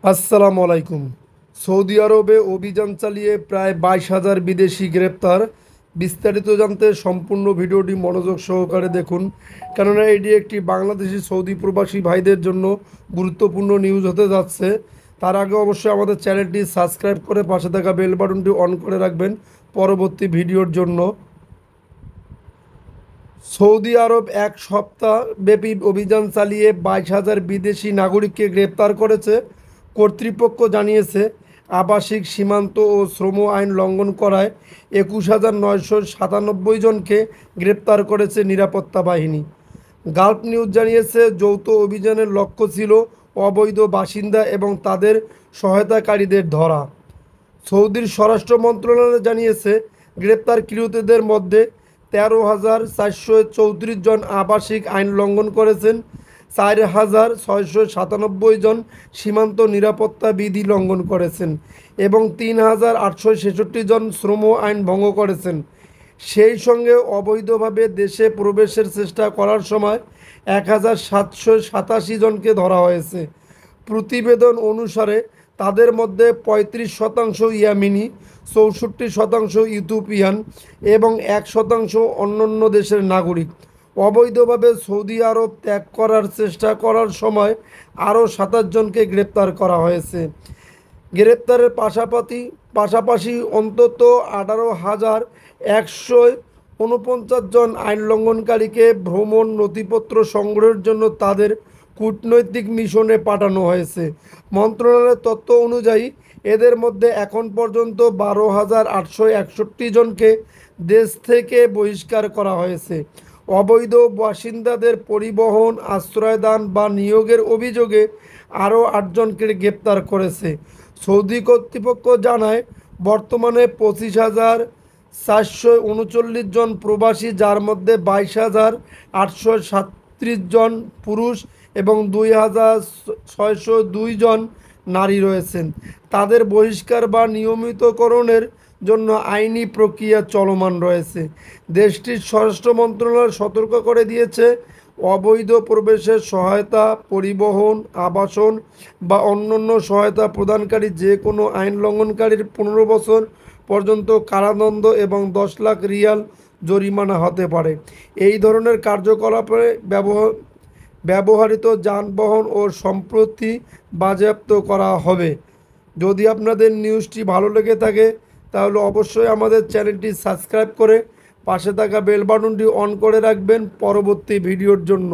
আসসালামু আলাইকুম। সৌদি আরবে অভিযান চালিয়ে প্রায় 22,000 বিদেশি গ্রেপ্তার। বিস্তারিত জানতে সম্পূর্ণ ভিডিওটি মনোযোগ সহকারে দেখুন, কেননা এটি একটি বাংলাদেশি সৌদি প্রবাসী ভাইদের জন্য গুরুত্বপূর্ণ নিউজ হতে যাচ্ছে। তার আগে অবশ্যই আমাদের চ্যানেলটি সাবস্ক্রাইব করে পাশে থাকা বেল বাটনটি অন করে রাখবেন পরবর্তী ভিডিওর জন্য। সৌদি আরব এক সপ্তাহ ব্যাপী অভিযান চালিয়ে 22,000 বিদেশি নাগরিককে গ্রেপ্তার করেছে। কর্তৃপক্ষ জানিয়েছে, আবাসিক, সীমান্ত ও শ্রম আইন লঙ্ঘন করায় 21,997 জনকে গ্রেপ্তার করেছে নিরাপত্তা বাহিনী। গালফ নিউজ জানিয়েছে, যৌথ অভিযানের লক্ষ্য ছিল অবৈধ বাসিন্দা এবং তাদের সহায়তাকারীদের ধরা। সৌদির স্বরাষ্ট্র মন্ত্রণালয় জানিয়েছে, গ্রেপ্তারকৃতদের মধ্যে 13,434 জন আবাসিক আইন লঙ্ঘন করেছেন, 4,697 জন সীমান্ত নিরাপত্তা বিধি লঙ্ঘন করেছেন এবং 3,866 জন শ্রম আইন ভঙ্গ করেছেন। সেই সঙ্গে অবৈধভাবে দেশে প্রবেশের চেষ্টা করার সময় 1,787 জনকে ধরা হয়েছে। প্রতিবেদন অনুসারে তাদের মধ্যে 35% ইয়ামিনি, 64% ইথিওপিয়ান এবং 1% অন্যান্য দেশের নাগরিক। অবৈধভাবে সৌদি আরব ত্যাগ করার চেষ্টা করার সময় আরও 27 জনকে গ্রেপ্তার করা হয়েছে। গ্রেপ্তারের পাশাপাশি অন্তত 18,149 জন আইন লঙ্ঘনকারীকে ভ্রমণ নথিপত্র সংগ্রহের জন্য তাদের কূটনৈতিক মিশনে পাঠানো হয়েছে। মন্ত্রণালয়ের তথ্য অনুযায়ী এদের মধ্যে এখন পর্যন্ত 12,861 জনকে দেশ থেকে বহিষ্কার করা হয়েছে। অবৈধ বাসিন্দাদের পরিবহন, আশ্রয়দান বা নিয়োগের অভিযোগে আরও 8 জনকে গ্রেপ্তার করেছে। সৌদি কর্তৃপক্ষ জানায়, বর্তমানে 25,439 জন প্রবাসী, যার মধ্যে 22,837 জন পুরুষ এবং 2,602 জন নারী রয়েছেন। তাদের বহিষ্কার বা নিয়মিতকরণের জন্য আইনি প্রক্রিয়া চলমান রয়েছে। দেশটির স্বরাষ্ট্র মন্ত্রণালয় সতর্ক করে দিয়েছে, অবৈধ প্রবেশের সহায়তা, পরিবহন, আবাসন বা অন্যান্য সহায়তা প্রদানকারী যে কোনো আইন লঙ্ঘনকারীর 15 বছর পর্যন্ত কারাদণ্ড এবং 10 লাখ রিয়াল জরিমানা হতে পারে। এই ধরনের কার্যকলাপে ব্যবহৃত যানবাহন ও সম্পত্তি বাজেয়াপ্ত করা হবে। যদি আপনাদের নিউজটি ভালো লেগে থাকে তাহলে অবশ্যই আমাদের চ্যানেলটি সাবস্ক্রাইব করে পাশে থাকা বেল বাটনটি অন করে রাখবেন পরবর্তী ভিডিওর জন্য।